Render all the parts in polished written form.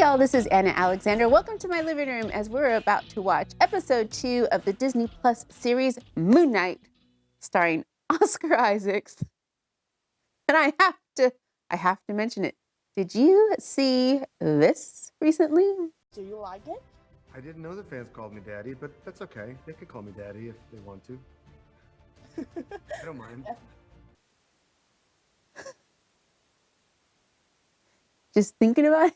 y'all, this is Anna Alexander. Welcome to my living room as we're about to watch episode 2 of the Disney Plus series Moon Knight, starring Oscar Isaacs. And I have to mention it. Did you see this recently? Do you like it? I didn't know the fans called me Daddy, but that's okay. They could call me Daddy if they want to. I don't mind. Just thinking about it.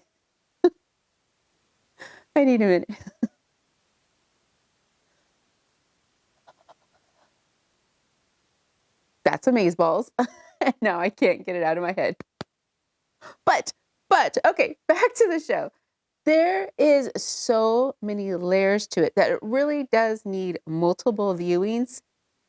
I need a minute. That's amazeballs. No, I can't get it out of my head. But, okay, back to the show. There is so many layers to it that it really does need multiple viewings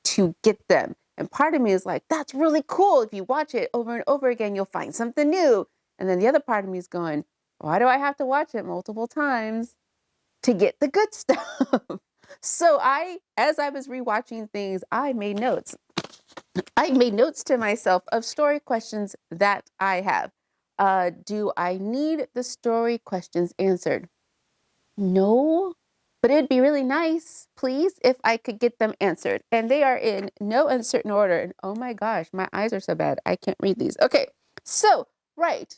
to get them. And part of me is like, that's really cool. If you watch it over and over again, you'll find something new. And then the other part of me is going, why do I have to watch it multiple times to get the good stuff? So as I was rewatching things, I made notes. I made notes to myself of story questions that I have. Do I need the story questions answered? No, but it'd be really nice, please, if I could get them answered. And they are in no uncertain order. And oh my gosh, my eyes are so bad. I can't read these. Okay, so, right.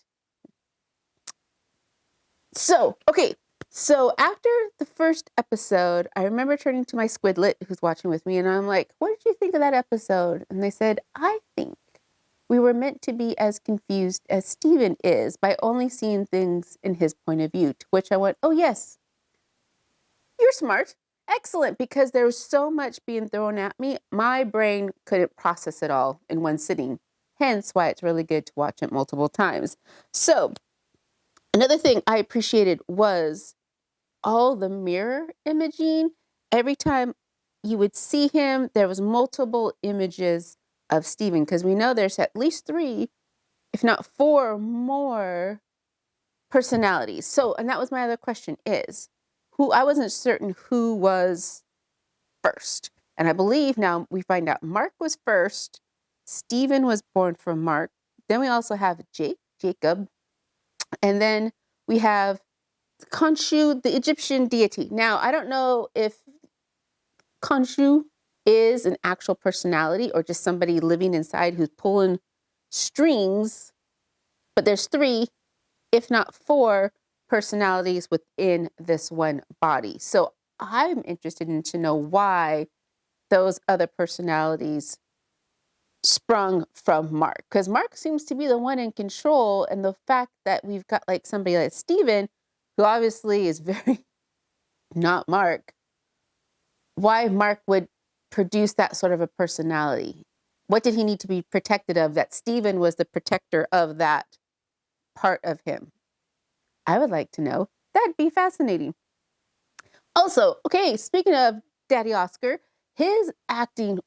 So after the first episode, I remember turning to my squidlet who's watching with me, and I'm like, what did you think of that episode? And they said, I think we were meant to be as confused as Steven is by only seeing things in his point of view, to which I went, oh yes, you're smart. Excellent, because there was so much being thrown at me, my brain couldn't process it all in one sitting. Hence why it's really good to watch it multiple times. So another thing I appreciated was all the mirror imaging. Every time you would see him, there was multiple images of Steven, because we know there's at least 3, if not 4 more personalities. So, and that was my other question is, I wasn't certain who was first. And I believe now we find out Mark was first. Steven was born from Mark. Then we also have Jacob. And then we have Khonshu, the Egyptian deity. Now, I don't know if Khonshu is an actual personality or just somebody living inside who's pulling strings, but there's 3, if not 4, personalities within this one body. So I'm interested in to know why those other personalities sprung from Mark, because Mark seems to be the one in control, and the fact that we've got like somebody like Steven, who obviously is very not Mark, why Mark would produce that sort of a personality. What did he need to be protected of that Steven was the protector of that part of him? I would like to know. That'd be fascinating. Also, okay, speaking of Daddy Oscar, his acting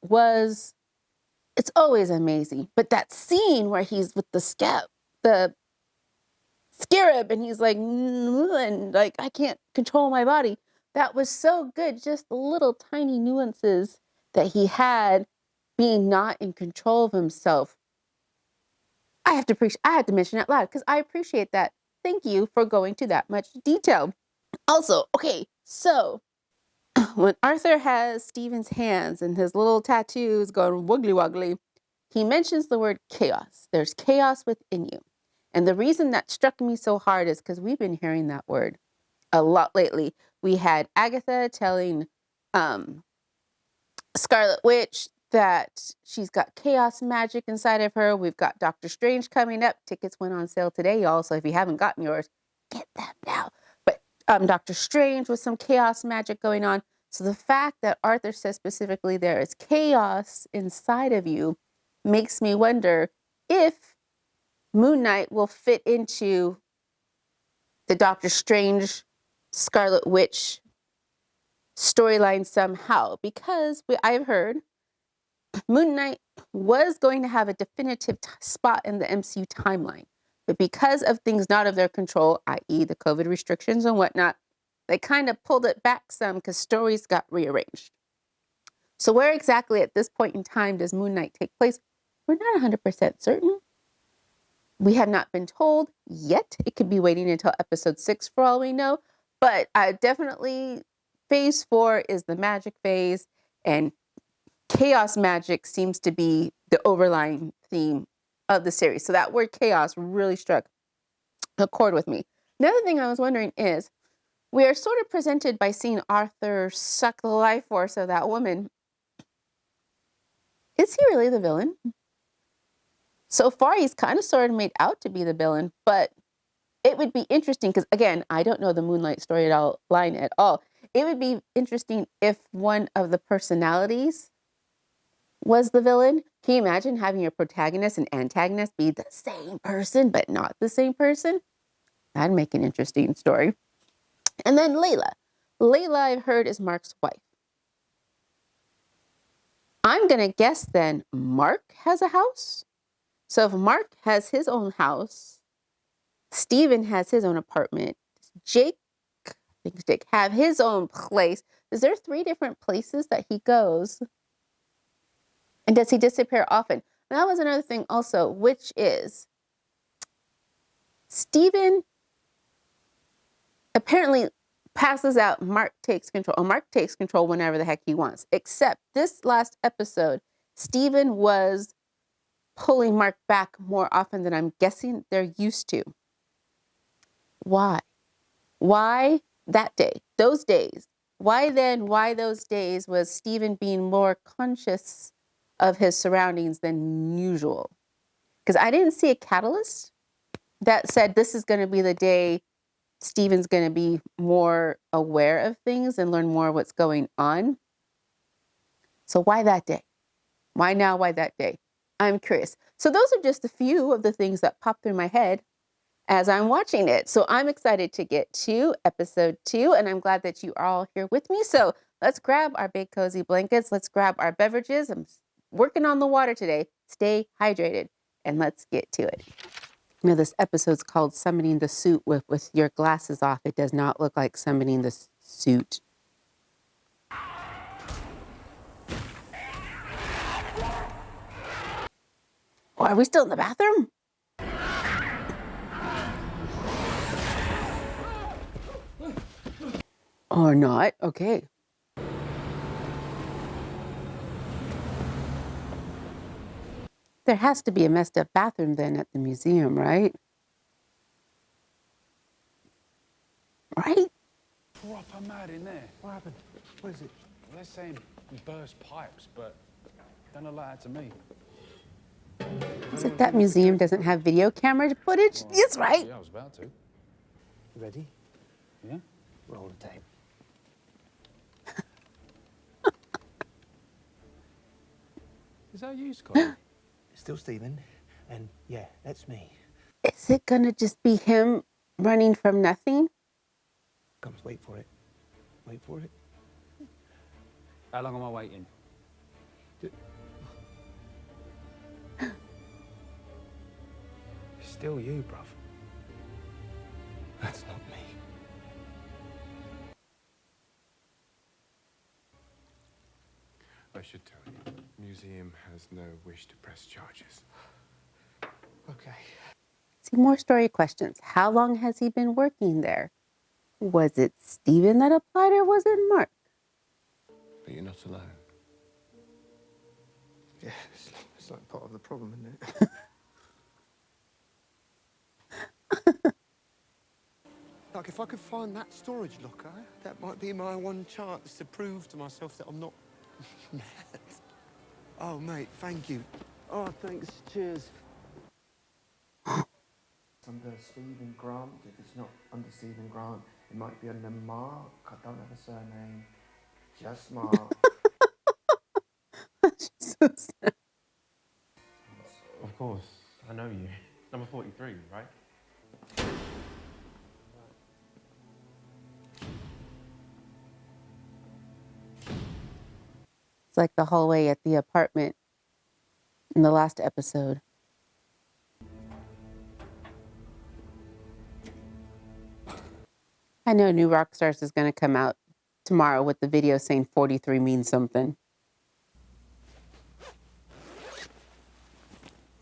it's always amazing. But that scene where he's with the scarab, and he's like, and like, I can't control my body. That was so good. Just the little tiny nuances that he had being not in control of himself. I have to mention it loud because I appreciate that. Thank you for going to that much detail. Also, okay, so when Arthur has Steven's hands and his little tattoos going wiggly woggly, he mentions the word chaos. There's chaos within you. And the reason that struck me so hard is because we've been hearing that word a lot lately. We had Agatha telling Scarlet Witch that she's got chaos magic inside of her. We've got Doctor Strange coming up. Tickets went on sale today, y'all. So if you haven't gotten yours, get them now. But Doctor Strange with some chaos magic going on. So the fact that Arthur says specifically there is chaos inside of you makes me wonder if Moon Knight will fit into the Doctor Strange Scarlet Witch storyline somehow, because I've heard Moon Knight was going to have a definitive spot in the MCU timeline, but because of things not of their control, i.e. the COVID restrictions and whatnot, they kind of pulled it back some because stories got rearranged. So where exactly at this point in time does Moon Knight take place? We're not 100% certain. We have not been told yet. It could be waiting until episode 6 for all we know. But I definitely, phase 4 is the magic phase, and chaos magic seems to be the overlying theme of the series. So that word chaos really struck a chord with me. Another thing I was wondering is, we are sort of presented by seeing Arthur suck the life force of that woman. Is he really the villain? So far, he's kind of sort of made out to be the villain, but it would be interesting because, again, I don't know the Moonlight storyline at all. It would be interesting if one of the personalities was the villain. Can you imagine having your protagonist and antagonist be the same person, but not the same person? That'd make an interesting story. And then Layla. Layla, I've heard, is Mark's wife. I'm going to guess then Mark has a house. So if Mark has his own house, Steven has his own apartment, Jake, I think Jake, have his own place. Is there 3 different places that he goes? And does he disappear often? And that was another thing also, which is Steven apparently passes out, Mark takes control. Or Mark takes control whenever the heck he wants. Except this last episode, Steven was pulling Mark back more often than I'm guessing they're used to. Why? Why that day? Those days? Why then? Why those days was Steven being more conscious of his surroundings than usual? Because I didn't see a catalyst that said this is going to be the day Steven's going to be more aware of things and learn more of what's going on. So why that day? Why now? Why that day? I'm curious. So those are just a few of the things that pop through my head as I'm watching it. So I'm excited to get to episode 2, and I'm glad that you are all here with me. So let's grab our big cozy blankets. Let's grab our beverages. I'm working on the water today. Stay hydrated, and let's get to it. You know, this episode's called Summoning the Suit with your glasses off. It does not look like summoning the suit. Oh, are we still in the bathroom? Or not? Okay. There has to be a messed up bathroom then at the museum, right? Right? Proper mad in there. What happened? What is it? They're saying we burst pipes, but don't look like that to me. Is it that museum doesn't have video camera footage? Well, Yes, right. Yeah, I was about to. You ready? Yeah? Roll the tape. Is that you, Scott? Still Steven, and yeah, that's me. Is it gonna just be him running from nothing? Comes, wait for it. Wait for it. How long am I waiting? Still you, bruv. That's not me. I should tell you, museum has no wish to press charges. Okay. See, more story questions. How long has he been working there? Was it Steven that applied or was it Mark? But you're not alone. Yeah, it's like part of the problem, isn't it? Like, if I could find that storage locker, that might be my one chance to prove to myself that I'm not mad. Oh, mate, thank you. Oh, thanks. Cheers. Under Stephen Grant. If it's not under Stephen Grant, it might be under Mark. I don't have a surname. Just Mark. So sad. Of course, I know you. Number 43, right? It's like the hallway at the apartment in the last episode. I know New Rockstars is going to come out tomorrow with the video saying 43 means something.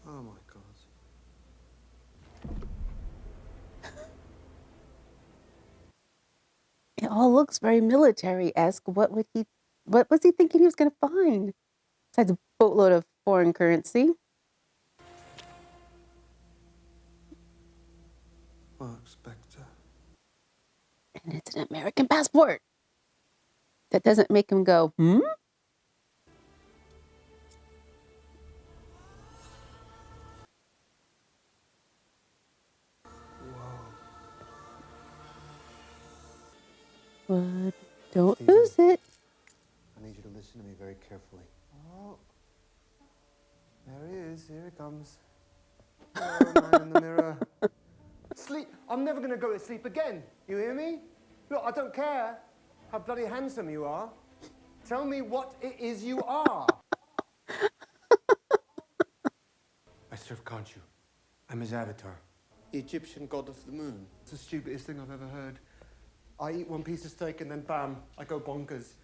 Oh my God. looks very military-esque. What was he thinking he was going to find? Besides a boatload of foreign currency. Mark Spector. And it's an American passport. That doesn't make him go, hmm? But don't Stephen. lose it. I need you to listen to me very carefully. Oh, there he is. Here he comes. Hello, man in the mirror. Sleep. I'm never going to go to sleep again. You hear me? Look, I don't care how bloody handsome you are. Tell me what it is you are. I serve Khonshu. I'm his avatar. The Egyptian god of the moon. It's the stupidest thing I've ever heard. I eat one piece of steak and then bam, I go bonkers.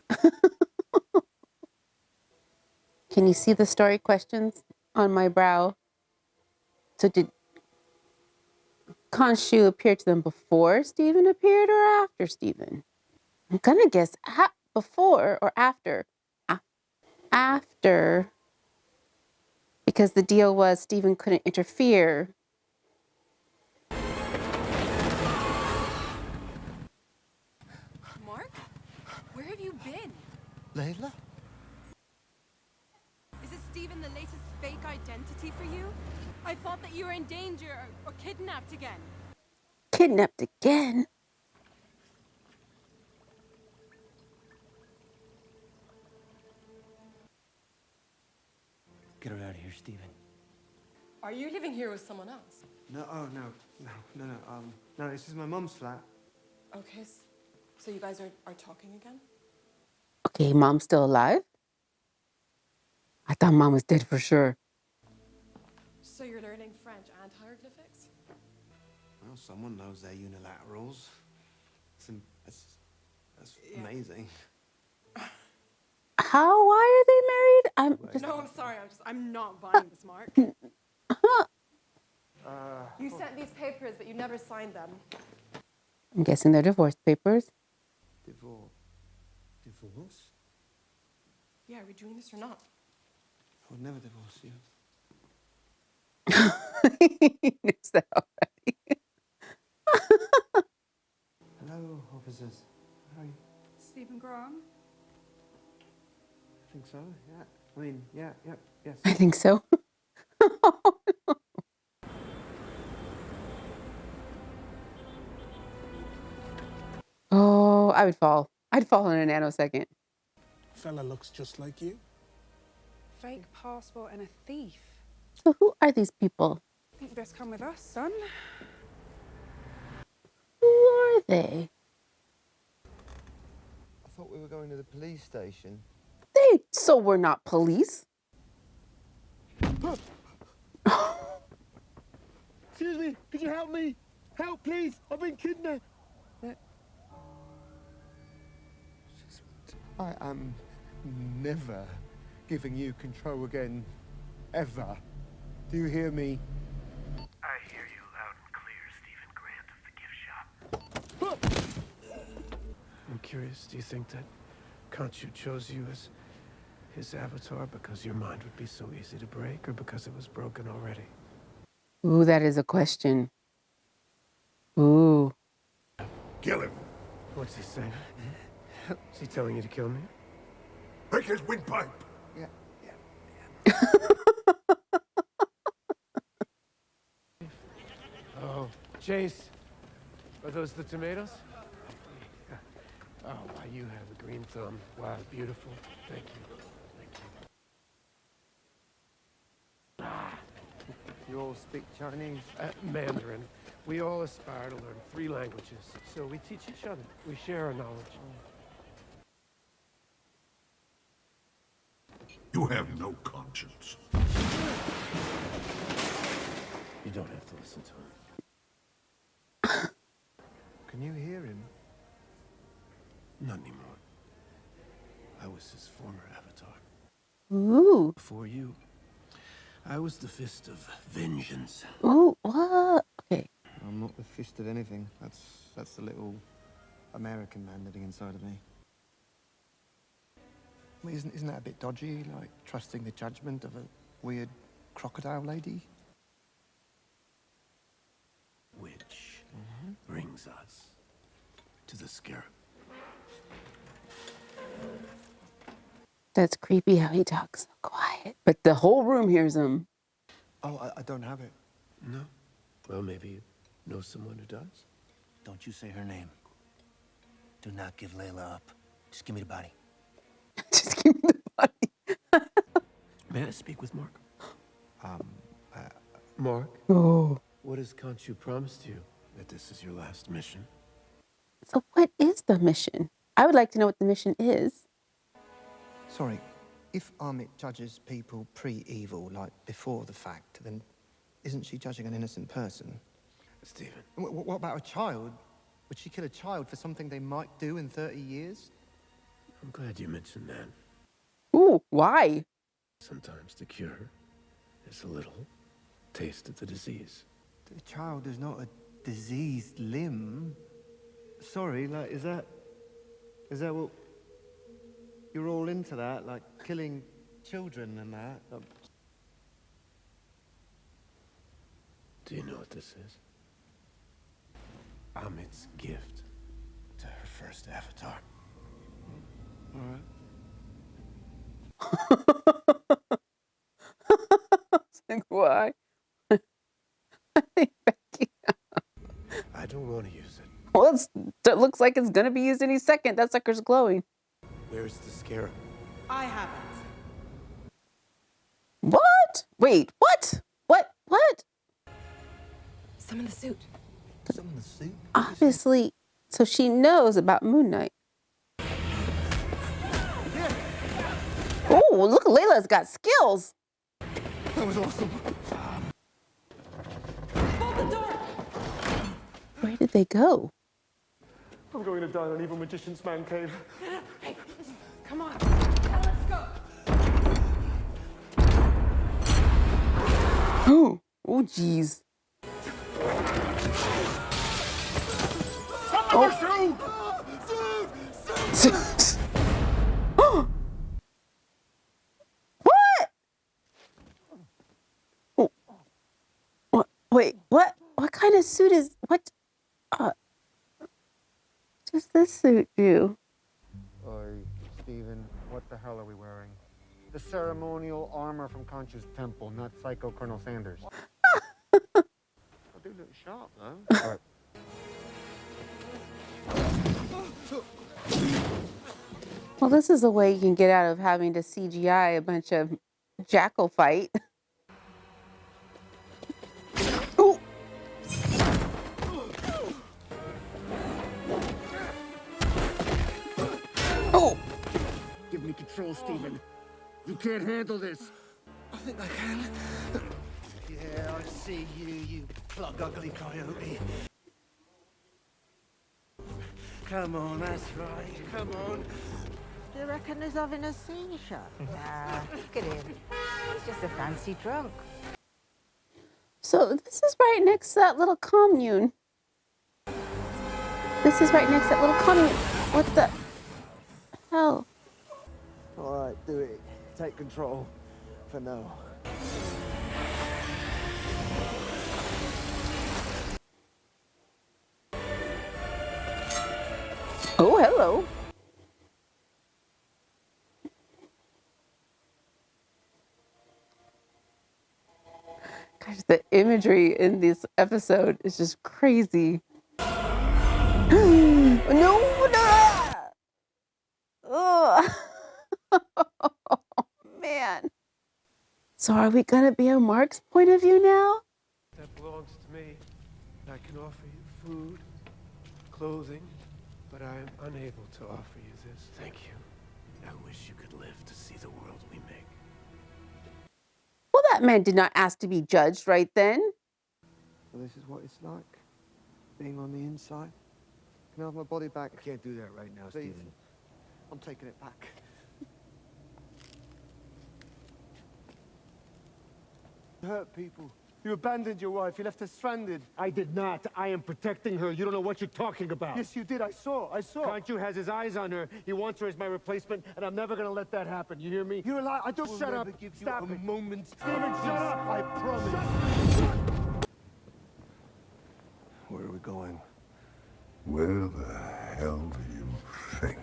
Can you see the story questions on my brow? So did Khonshu appear to them before Stephen appeared or after Stephen? I'm gonna guess before or after. After, because the deal was Stephen couldn't interfere. Mark? Where have you been? Layla? Is it Stephen the latest fake identity for you? I thought that you were in danger or kidnapped again. Kidnapped again? Get her out of here, Stephen. Are you living here with someone else? No, oh, no. No, this is my mum's flat. Okay, so you guys are talking again? Okay, mom's still alive? I thought mom was dead for sure. So you're learning French and hieroglyphics? Well, someone knows their unilaterals. That's amazing. Why are they married? No, I'm sorry. I'm not buying this, Mark. You sent these papers, but you never signed them. I'm guessing they're divorce papers. Divorce? Yeah, are we doing this or not? I would never divorce you. He knows that already. Hello, officers. How are you? Stephen Graham? I think so, yeah. I mean, yeah, yes. I think so. Oh, I would fall. I'd fall in a nanosecond. Fella looks just like you. Fake passport and a thief. So who are these people? I think you best come with us, son. Who are they? I thought we were going to the police station. So we're not police. Excuse me, could you help me? Help, please, I've been kidnapped. I am never giving you control again, ever. Do you hear me? I hear you loud and clear, Stephen Grant of the gift shop. I'm curious, do you think that Khonshu chose you as his avatar because your mind would be so easy to break, or because it was broken already? Ooh, that is a question. Ooh. Kill him. What's he saying? Is he telling you to kill me? Break his windpipe. Yeah. Oh, Chase, are those the tomatoes? Oh, why, you have a green thumb. Wow, beautiful. Thank you. You all speak Chinese? Mandarin. We all aspire to learn 3 languages, so we teach each other. We share our knowledge. You have no conscience. You don't have to listen to him. Can you hear him? Not anymore. I was his former avatar. Ooh. Before you, I was the fist of vengeance. Ooh, what? Okay. I'm not the fist of anything. That's the little American man living inside of me. I mean, isn't that a bit dodgy, like trusting the judgment of a weird crocodile lady? Which brings us to the scarab. That's creepy how he talks so quiet. But the whole room hears him. Oh, I don't have it. No? Well, maybe you know someone who does. Don't you say her name. Do not give Layla up. Just give me the body. Just give me the body. May I speak with Mark? Mark, Oh. what has Khonshu promised you? That this is your last mission? So what is the mission? I would like to know what the mission is. Sorry, if Amit judges people pre-evil, like before the fact, then isn't she judging an innocent person? Stephen. What about a child? Would she kill a child for something they might do in 30 years? I'm glad you mentioned that. Ooh, why? Sometimes the cure is a little taste of the disease. The child is not a diseased limb. Sorry, like, is that what... You're all into that, like killing children and that? Do you know what this is? Amit's gift to her first avatar. All right. It's like, why? I don't want to use it. Well, it looks like it's going to be used any second. That sucker's glowing. Where's the scarab? I haven't. What? Wait, what? What? Summon the suit. Some of the soup? Obviously, so she knows about Moon Knight. Oh, look, Layla's got skills. That was awesome. Hold the door! Where did they go? I'm going to die in an evil magician's man cave. Hey, come on. Now let's go. Oh, jeez. What? Oh, wait, what? What kind of suit is what? Does this suit do? Oi, Stephen, what the hell are we wearing? The ceremonial armor from Khonshu's temple, not Psycho Colonel Sanders. I do look sharp, though. All right. Well, this is a way you can get out of having to CGI a bunch of jackal fight. Ooh. Oh. Give me control, Stephen. You can't handle this. I think I can. Yeah, I see you, you plug ugly coyote. Come on, that's right. Come on. Do you reckon he's having a seizure? Nah, look at him. He's just a fancy drunk. So this is right next to that little commune. This is right next to that little commune. What the hell? All right, do it. Take control. For now. Oh, hello. Gosh, the imagery in this episode is just crazy. No! Ugh. Man. So are we gonna be on Mark's point of view now? That belongs to me. I can offer you food, clothing, but I am unable to offer you this. Thank you. I wish you could live to see the world we make. Well, that man did not ask to be judged right then. So this is what it's like, being on the inside. Can I have my body back? I can't do that right now, please. Stephen. I'm taking it back. Hurt people. You abandoned your wife. You left her stranded. I did not. I am protecting her. You don't know what you're talking about. Yes, you did. I saw. Khonshu has his eyes on her. He wants her as my replacement, and I'm never gonna let that happen. You hear me? You're a liar. I don't Shut up. give Stop you a it. moment. Steven, shut up. I promise. Where are we going? Where the hell do you think?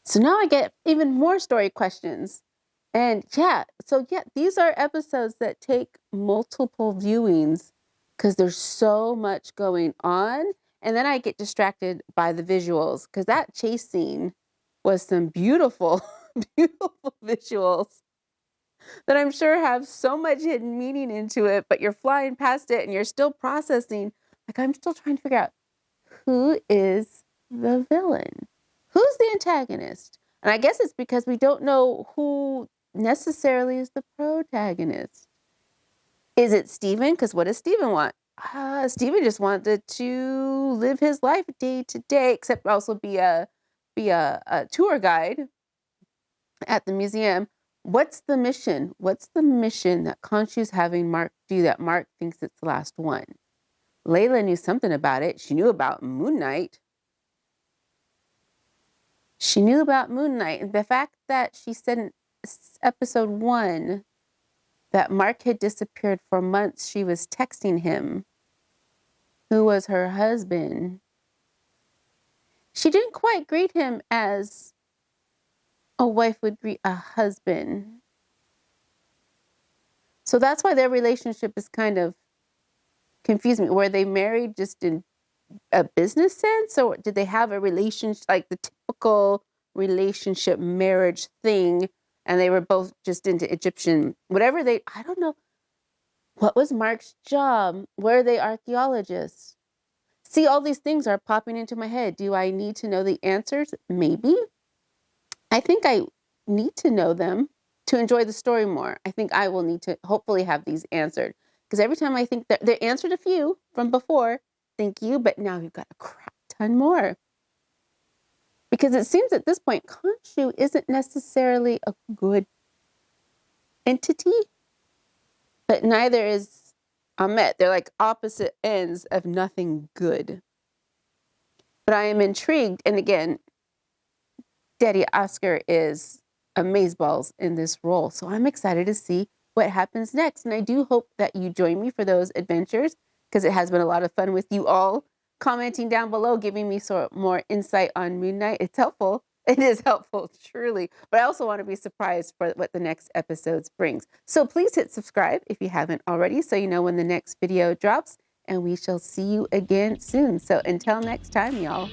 So now I get even more story questions. And yeah, these are episodes that take multiple viewings because there's so much going on. And then I get distracted by the visuals because that chase scene was some beautiful, beautiful visuals that I'm sure have so much hidden meaning into it, but you're flying past it and you're still processing. Like, I'm still trying to figure out who is the villain? Who's the antagonist? And I guess it's because we don't know who necessarily is the protagonist. Is it Steven? Because what does Steven want? Steven just wanted to live his life day to day, except also be a tour guide at the museum. What's the mission? What's the mission that Khonshu's having Mark do that Mark thinks it's the last one? Layla knew something about it. She knew about Moon Knight. She knew about Moon Knight. And the fact that she said in episode 1 that Mark had disappeared for months, she was texting him, who was her husband. She didn't quite greet him as a wife would greet a husband. So that's why their relationship is kind of confusing me. Were they married just in a business sense, or did they have a relationship, like the typical relationship marriage thing, and they were both just into Egyptian, whatever I don't know. What was Mark's job? Were they archaeologists? See, all these things are popping into my head. Do I need to know the answers? Maybe. I think I need to know them to enjoy the story more. I think I will need to hopefully have these answered. Because every time I think that they answered a few from before, thank you, but now we've got a crap ton more. Because it seems at this point, Khonshu isn't necessarily a good entity, but neither is Ahmet. They're like opposite ends of nothing good. But I am intrigued, and again, Daddy Oscar is amazeballs in this role. So I'm excited to see what happens next. And I do hope that you join me for those adventures, because it has been a lot of fun with you all commenting down below, giving me more insight on Moon Knight. It's helpful. It is helpful, truly. But I also want to be surprised for what the next episodes brings. So please hit subscribe if you haven't already, so you know when the next video drops. And we shall see you again soon. So until next time, y'all.